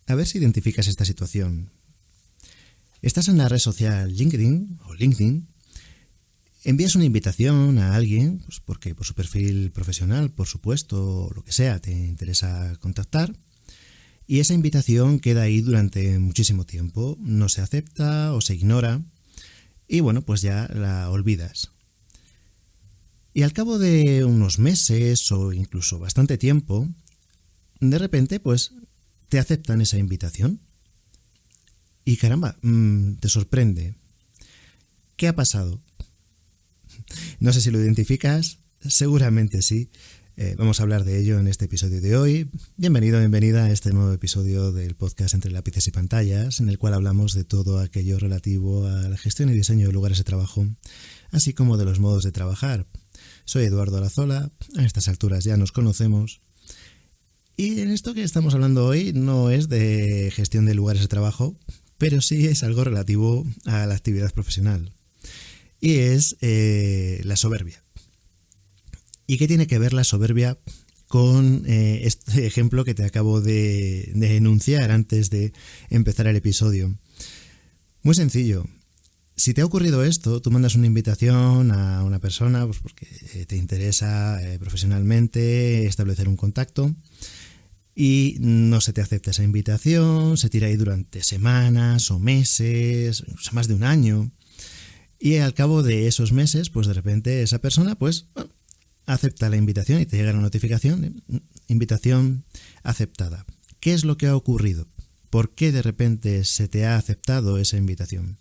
A ver si identificas esta situación. Estás en la red social LinkedIn, envías una invitación a alguien, pues porque por su perfil profesional, por supuesto, o lo que sea, te interesa contactar, y esa invitación queda ahí durante muchísimo tiempo, no se acepta o se ignora, y bueno, pues ya la olvidas. Y al cabo de unos meses o incluso bastante tiempo, de repente pues te aceptan esa invitación. Y caramba, te sorprende. ¿Qué ha pasado? No sé si lo identificas, seguramente sí. Vamos a hablar de ello en este episodio de hoy. Bienvenida a este nuevo episodio del podcast Entre Lápices y Pantallas, en el cual hablamos de todo aquello relativo a la gestión y diseño de lugares de trabajo, así como de los modos de trabajar. Soy Eduardo Arazola, a estas alturas ya nos conocemos. Y en esto que estamos hablando hoy no es de gestión de lugares de trabajo, pero sí es algo relativo a la actividad profesional. Y es la soberbia. ¿Y qué tiene que ver la soberbia con este ejemplo que te acabo de enunciar antes de empezar el episodio? Muy sencillo. Si te ha ocurrido esto, tú mandas una invitación a una persona pues porque te interesa profesionalmente establecer un contacto y no se te acepta esa invitación, se tira ahí durante semanas o meses, incluso más de un año. Y al cabo de esos meses, pues de repente esa persona pues acepta la invitación y te llega la notificación, invitación aceptada. ¿Qué es lo que ha ocurrido? ¿Por qué de repente se te ha aceptado esa invitación?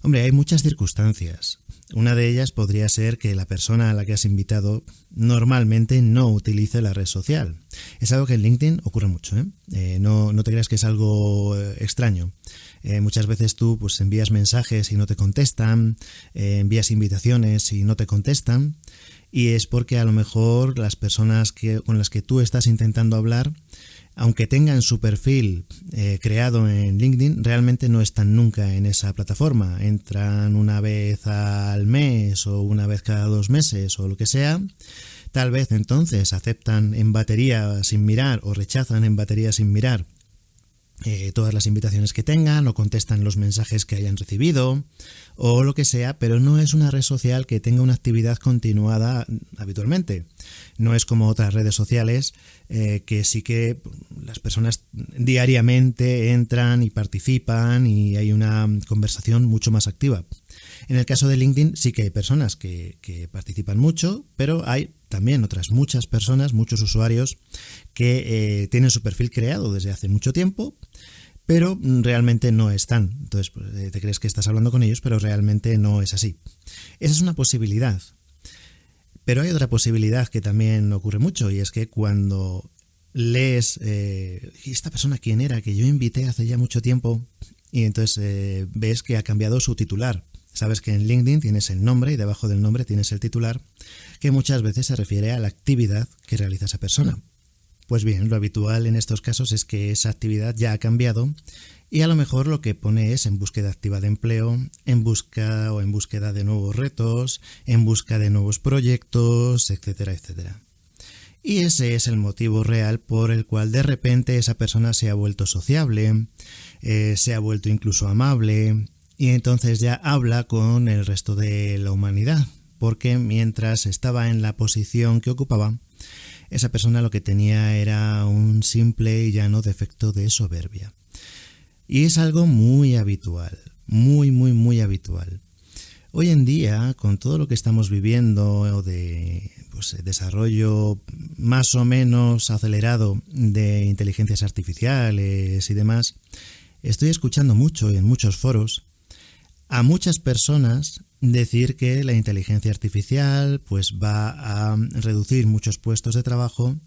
Hombre, hay muchas circunstancias. Una de ellas podría ser que la persona a la que has invitado normalmente no utilice la red social. Es algo que en LinkedIn ocurre mucho, ¿eh? No te creas que es algo extraño. Muchas veces tú pues envías mensajes y no te contestan, envías invitaciones y no te contestan, y es porque a lo mejor las personas con las que tú estás intentando hablar, aunque tengan su perfil creado en LinkedIn, realmente no están nunca en esa plataforma. Entran una vez al mes o una vez cada 2 meses o lo que sea. Tal vez entonces aceptan en batería sin mirar o rechazan en batería sin mirar todas las invitaciones que tengan o contestan los mensajes que hayan recibido o lo que sea, pero no es una red social que tenga una actividad continuada habitualmente. No es como otras redes sociales que sí que las personas diariamente entran y participan y hay una conversación mucho más activa. En el caso de LinkedIn sí que hay personas que participan mucho, pero hay también otras muchas personas, muchos usuarios que tienen su perfil creado desde hace mucho tiempo, pero realmente no están. Entonces te crees que estás hablando con ellos, pero realmente no es así. Esa es una posibilidad. Pero hay otra posibilidad que también ocurre mucho, y es que cuando lees ¿esta persona quién era? Que yo invité hace ya mucho tiempo, y entonces ves que ha cambiado su titular. Sabes que en LinkedIn tienes el nombre y debajo del nombre tienes el titular, que muchas veces se refiere a la actividad que realiza esa persona. Pues bien, lo habitual en estos casos es que esa actividad ya ha cambiado y a lo mejor lo que pone es en búsqueda activa de empleo, en búsqueda de nuevos retos, en busca de nuevos proyectos, etcétera, etcétera. Y ese es el motivo real por el cual de repente esa persona se ha vuelto sociable, se ha vuelto incluso amable, y entonces ya habla con el resto de la humanidad, porque mientras estaba en la posición que ocupaba, esa persona lo que tenía era un simple y llano defecto de soberbia. Y es algo muy habitual, muy habitual. Hoy en día, con todo lo que estamos viviendo de desarrollo más o menos acelerado de inteligencias artificiales y demás, estoy escuchando mucho en muchos foros a muchas personas decir que la inteligencia artificial pues va a reducir muchos puestos de trabajo,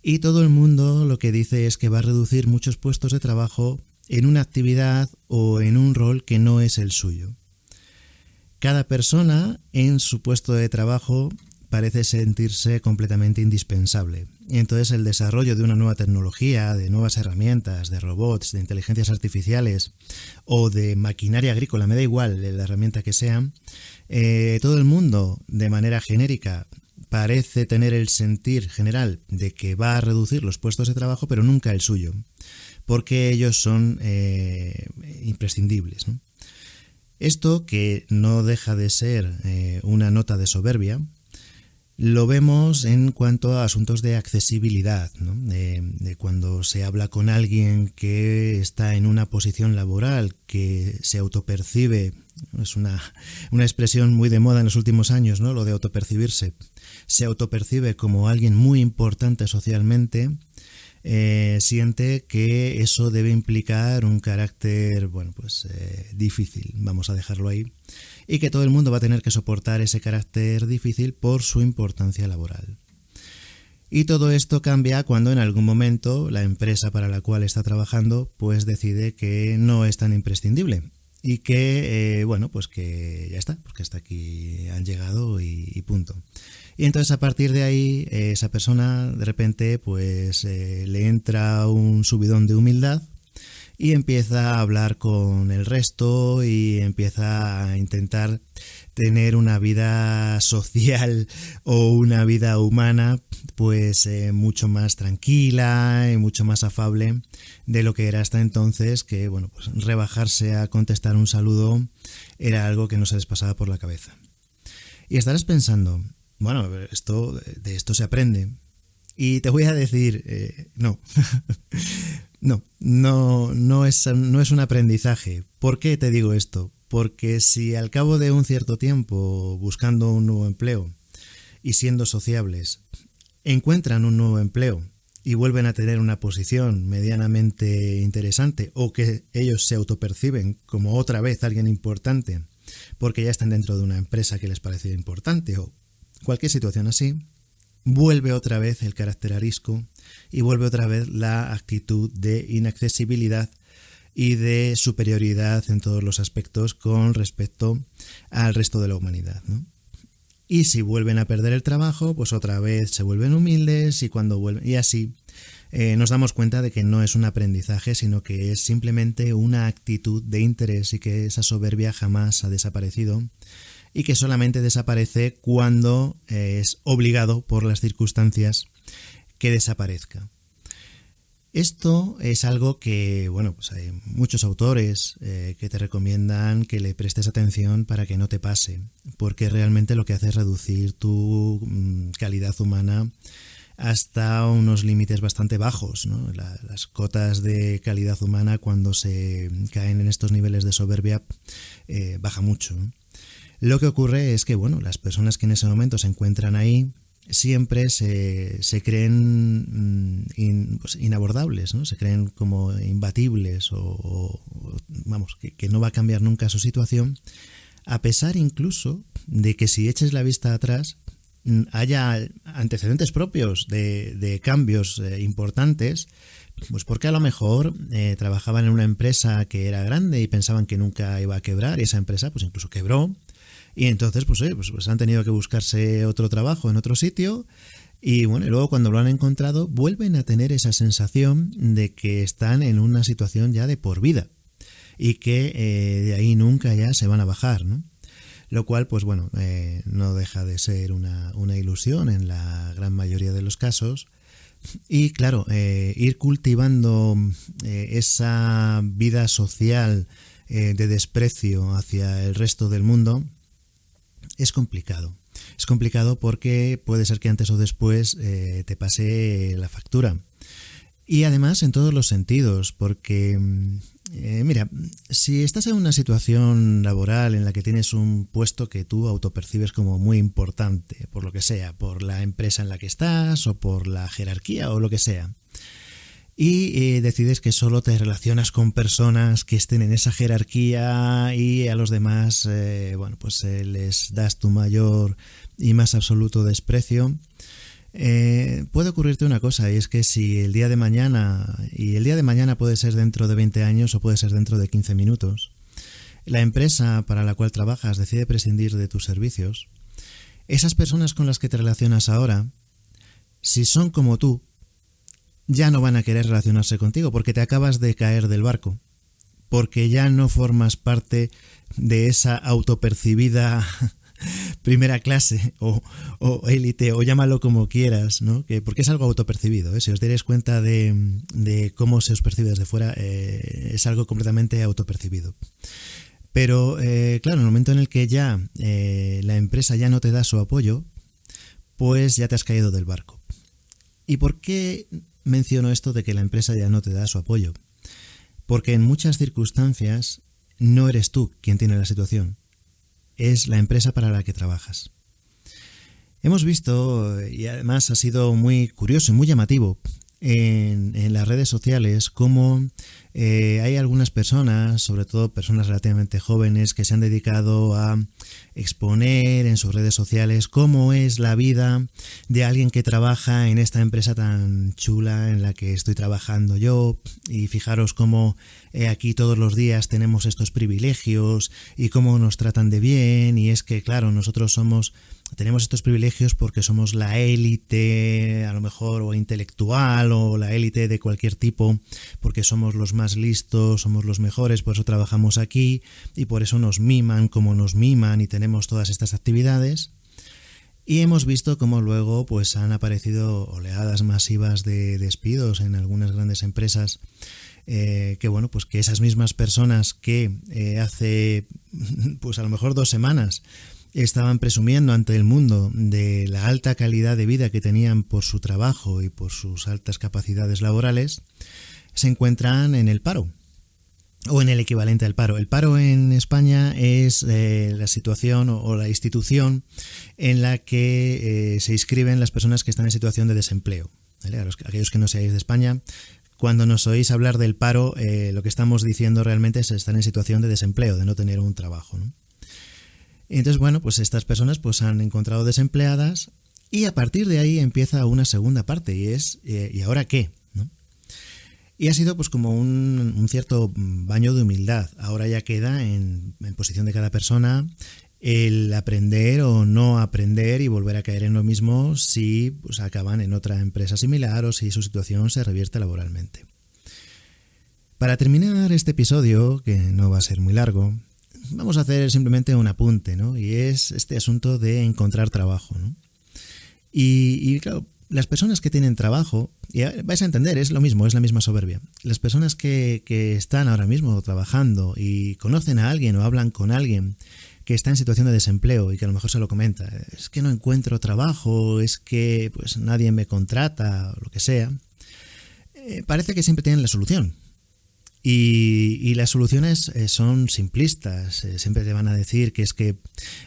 y todo el mundo lo que dice es que va a reducir muchos puestos de trabajo en una actividad o en un rol que no es el suyo. Cada persona en su puesto de trabajo parece sentirse completamente indispensable. Y entonces el desarrollo de una nueva tecnología, de nuevas herramientas, de robots, de inteligencias artificiales o de maquinaria agrícola, me da igual la herramienta que sea, todo el mundo de manera genérica parece tener el sentir general de que va a reducir los puestos de trabajo, pero nunca el suyo. porque ellos son imprescindibles, ¿no? Esto, que no deja de ser una nota de soberbia, lo vemos en cuanto a asuntos de accesibilidad, ¿no? De cuando se habla con alguien que está en una posición laboral, que se autopercibe, es una expresión muy de moda en los últimos años, ¿no? Lo de autopercibirse. Se autopercibe como alguien muy importante socialmente, siente que eso debe implicar un carácter, difícil, vamos a dejarlo ahí, y que todo el mundo va a tener que soportar ese carácter difícil por su importancia laboral. Y todo esto cambia cuando en algún momento la empresa para la cual está trabajando pues decide que no es tan imprescindible y que, que ya está, porque hasta aquí han llegado y punto. Y entonces a partir de ahí esa persona de repente le entra un subidón de humildad y empieza a hablar con el resto y empieza a intentar tener una vida social o una vida humana mucho más tranquila y mucho más afable de lo que era hasta entonces, que rebajarse a contestar un saludo era algo que no se les pasaba por la cabeza. Y estarás pensando, de esto se aprende. Y te voy a decir, no. No es un aprendizaje. ¿Por qué te digo esto? Porque si al cabo de un cierto tiempo, buscando un nuevo empleo y siendo sociables, encuentran un nuevo empleo y vuelven a tener una posición medianamente interesante, o que ellos se autoperciben como otra vez alguien importante porque ya están dentro de una empresa que les parece importante, o cualquier situación así, vuelve otra vez el carácter arisco y vuelve otra vez la actitud de inaccesibilidad y de superioridad en todos los aspectos con respecto al resto de la humanidad, ¿no? Y si vuelven a perder el trabajo, pues otra vez se vuelven humildes, y cuando vuelven, y así nos damos cuenta de que no es un aprendizaje, sino que es simplemente una actitud de interés, y que esa soberbia jamás ha desaparecido y que solamente desaparece cuando es obligado por las circunstancias que desaparezca. Esto es algo que, hay muchos autores que te recomiendan que le prestes atención para que no te pase, porque realmente lo que hace es reducir tu calidad humana hasta unos límites bastante bajos, ¿no? Las cotas de calidad humana, cuando se caen en estos niveles de soberbia, baja mucho, ¿no? Lo que ocurre es que, las personas que en ese momento se encuentran ahí siempre se creen inabordables, ¿no? Se creen como imbatibles que no va a cambiar nunca su situación, a pesar incluso de que, si eches la vista atrás, haya antecedentes propios de cambios importantes, pues porque a lo mejor trabajaban en una empresa que era grande y pensaban que nunca iba a quebrar, y esa empresa pues incluso quebró. Y entonces pues han tenido que buscarse otro trabajo en otro sitio, y y luego cuando lo han encontrado vuelven a tener esa sensación de que están en una situación ya de por vida y que de ahí nunca ya se van a bajar, ¿no? Lo cual no deja de ser una ilusión en la gran mayoría de los casos. Y claro, ir cultivando esa vida social de desprecio hacia el resto del mundo es complicado. Es complicado porque puede ser que antes o después te pase la factura. Y además en todos los sentidos, porque mira, si estás en una situación laboral en la que tienes un puesto que tú autopercibes como muy importante, por lo que sea, por la empresa en la que estás o por la jerarquía o lo que sea, y decides que solo te relacionas con personas que estén en esa jerarquía, y a los demás les das tu mayor y más absoluto desprecio, puede ocurrirte una cosa, y es que si el día de mañana, y el día de mañana puede ser dentro de 20 años o puede ser dentro de 15 minutos, la empresa para la cual trabajas decide prescindir de tus servicios, esas personas con las que te relacionas ahora, si son como tú, ya no van a querer relacionarse contigo, porque te acabas de caer del barco, porque ya no formas parte de esa autopercibida primera clase o élite, o llámalo como quieras, ¿no? Porque es algo autopercibido, ¿eh? Si os dais cuenta de cómo se os percibe desde fuera, es algo completamente autopercibido. Pero claro, en el momento en el que ya la empresa ya no te da su apoyo, pues ya te has caído del barco. ¿Y por qué menciono esto de que la empresa ya no te da su apoyo? Porque en muchas circunstancias no eres tú quien tiene la situación, es la empresa para la que trabajas. Hemos visto, y además ha sido muy curioso y muy llamativo, en las redes sociales cómo hay algunas personas, sobre todo personas relativamente jóvenes, que se han dedicado a exponer en sus redes sociales cómo es la vida de alguien que trabaja en esta empresa tan chula en la que estoy trabajando yo, y fijaros cómo aquí todos los días tenemos estos privilegios y cómo nos tratan de bien, y es que claro, nosotros tenemos estos privilegios porque somos la élite, a lo mejor, o intelectual, o la élite de cualquier tipo, porque somos los más listos, somos los mejores, por eso trabajamos aquí, y por eso nos miman como nos miman, y tenemos todas estas actividades. Y hemos visto cómo luego pues han aparecido oleadas masivas de despidos en algunas grandes empresas, que bueno, pues que esas mismas personas que hace pues a lo mejor 2 semanas estaban presumiendo ante el mundo de la alta calidad de vida que tenían por su trabajo y por sus altas capacidades laborales, se encuentran en el paro, o en el equivalente al paro. El paro en España es la situación o la institución en la que se inscriben las personas que están en situación de desempleo, ¿vale? Aquellos que no seáis de España, cuando nos oís hablar del paro, lo que estamos diciendo realmente es estar en situación de desempleo, de no tener un trabajo, ¿no? Entonces, bueno, pues estas personas pues han encontrado desempleadas, y a partir de ahí empieza una segunda parte, y es ¿y ahora qué?, ¿no? Y ha sido pues como un cierto baño de humildad. Ahora ya queda en posición de cada persona el aprender o no aprender y volver a caer en lo mismo si pues acaban en otra empresa similar o si su situación se revierte laboralmente. Para terminar este episodio, que no va a ser muy largo, vamos a hacer simplemente un apunte, ¿no? Y es este asunto de encontrar trabajo, ¿no? Y claro, las personas que tienen trabajo, y vais a entender, es lo mismo, es la misma soberbia. Las personas que están ahora mismo trabajando y conocen a alguien o hablan con alguien que está en situación de desempleo y que a lo mejor se lo comenta, es que no encuentro trabajo, es que pues nadie me contrata, o lo que sea, parece que siempre tienen la solución. Y las soluciones son simplistas, siempre te van a decir que es que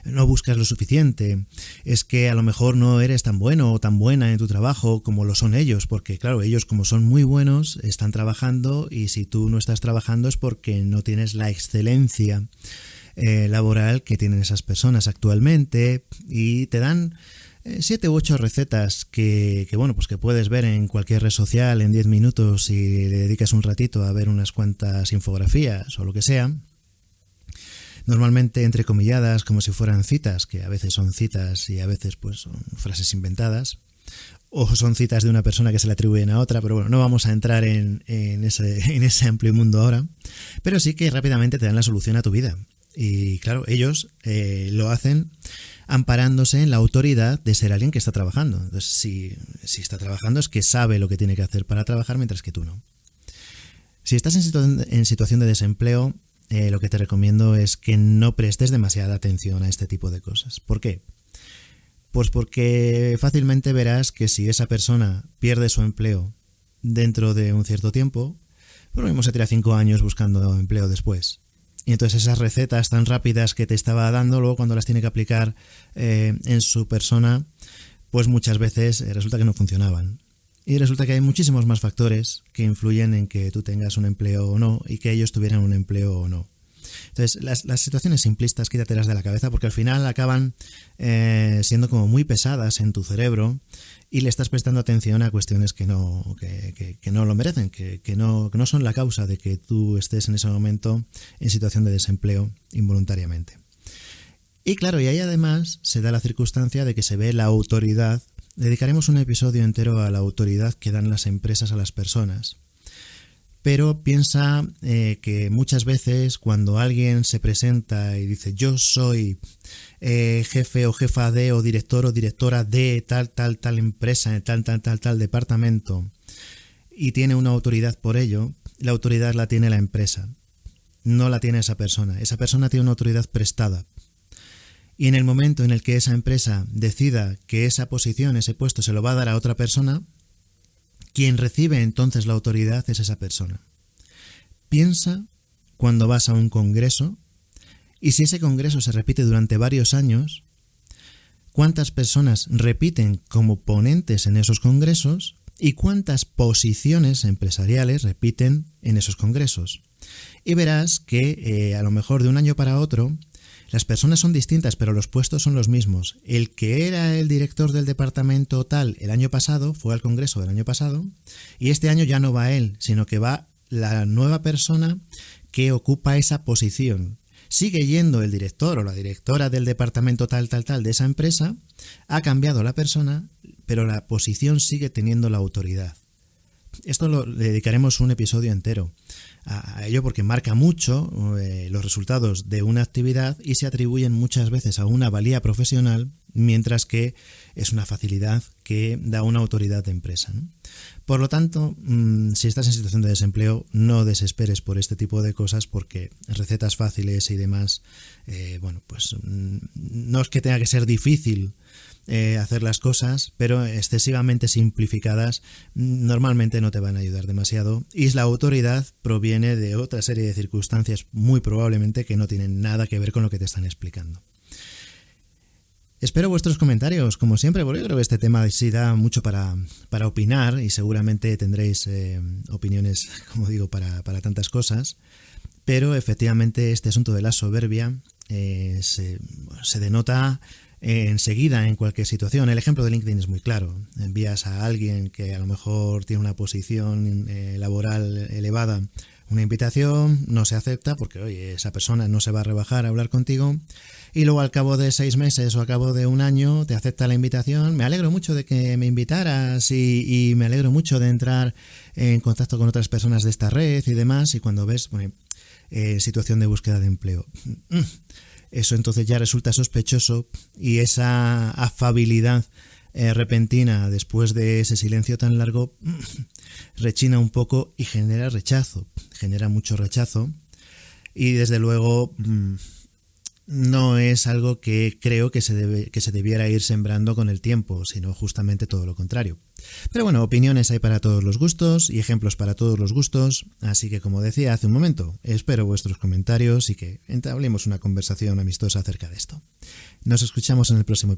no buscas lo suficiente, es que a lo mejor no eres tan bueno o tan buena en tu trabajo como lo son ellos, porque claro, ellos como son muy buenos están trabajando, y si tú no estás trabajando es porque no tienes la excelencia laboral que tienen esas personas actualmente, y te dan 7 u 8 recetas que bueno, pues que puedes ver en cualquier red social en 10 minutos y le dedicas un ratito a ver unas cuantas infografías o lo que sea, normalmente entrecomilladas como si fueran citas, que a veces son citas y a veces pues son frases inventadas, o son citas de una persona que se le atribuyen a otra, pero bueno, no vamos a entrar en ese amplio mundo ahora, pero sí que rápidamente te dan la solución a tu vida. Y claro, ellos lo hacen amparándose en la autoridad de ser alguien que está trabajando. Entonces, si está trabajando es que sabe lo que tiene que hacer para trabajar, mientras que tú no. Si estás en situación de desempleo, lo que te recomiendo es que no prestes demasiada atención a este tipo de cosas. ¿Por qué? Pues porque fácilmente verás que si esa persona pierde su empleo dentro de un cierto tiempo, pues lo mismo se tira 5 años buscando empleo después. Y entonces esas recetas tan rápidas que te estaba dando, luego cuando las tiene que aplicar en su persona, pues muchas veces resulta que no funcionaban. Y resulta que hay muchísimos más factores que influyen en que tú tengas un empleo o no, y que ellos tuvieran un empleo o no. Entonces, las situaciones simplistas quítatelas de la cabeza, porque al final acaban siendo como muy pesadas en tu cerebro, y le estás prestando atención a cuestiones que no lo merecen, que no son la causa de que tú estés en ese momento en situación de desempleo involuntariamente. Y claro, y ahí además se da la circunstancia de que se ve la autoridad. Dedicaremos un episodio entero a la autoridad que dan las empresas a las personas. pero piensa que muchas veces cuando alguien se presenta y dice yo soy jefe o jefa de o directora de tal empresa, tal departamento y tiene una autoridad por ello, la autoridad la tiene la empresa, no la tiene esa persona tiene una autoridad prestada. Y en el momento en el que esa empresa decida que esa posición, ese puesto se lo va a dar a otra persona, quien recibe entonces la autoridad es esa persona. Piensa cuando vas a un congreso y si ese congreso se repite durante varios años, ¿cuántas personas repiten como ponentes en esos congresos y cuántas posiciones empresariales repiten en esos congresos? Y verás que a lo mejor de un año para otro las personas son distintas, pero los puestos son los mismos. El que era el director del departamento tal el año pasado, fue al congreso del año pasado, y este año ya no va él, sino que va la nueva persona que ocupa esa posición. Sigue yendo el director o la directora del departamento tal de esa empresa, ha cambiado la persona, pero la posición sigue teniendo la autoridad. Esto le dedicaremos un episodio entero a ello porque marca mucho los resultados de una actividad y se atribuyen muchas veces a una valía profesional, mientras que es una facilidad que da una autoridad de empresa, ¿no? Por lo tanto, si estás en situación de desempleo, no desesperes por este tipo de cosas porque recetas fáciles y demás, no es que tenga que ser difícil hacer las cosas, pero excesivamente simplificadas normalmente no te van a ayudar demasiado y la autoridad proviene de otra serie de circunstancias muy probablemente que no tienen nada que ver con lo que te están explicando. Espero vuestros comentarios, como siempre, porque yo creo que este tema sí da mucho para opinar y seguramente tendréis opiniones, como digo, para tantas cosas, pero efectivamente este asunto de la soberbia se denota enseguida en cualquier situación. El ejemplo de LinkedIn es muy claro. Envías a alguien que a lo mejor tiene una posición laboral elevada una invitación, no se acepta porque oye, esa persona no se va a rebajar a hablar contigo y luego al cabo de 6 meses o al cabo de un año te acepta la invitación. Me alegro mucho de que me invitaras y me alegro mucho de entrar en contacto con otras personas de esta red y demás, y cuando ves situación de búsqueda de empleo, eso entonces ya resulta sospechoso y esa afabilidad repentina después de ese silencio tan largo rechina un poco y genera rechazo, genera mucho rechazo y desde luego no es algo que creo que se debiera ir sembrando con el tiempo, sino justamente todo lo contrario. Pero bueno, opiniones hay para todos los gustos y ejemplos para todos los gustos, así que como decía hace un momento, espero vuestros comentarios y que entablemos una conversación amistosa acerca de esto. Nos escuchamos en el próximo episodio.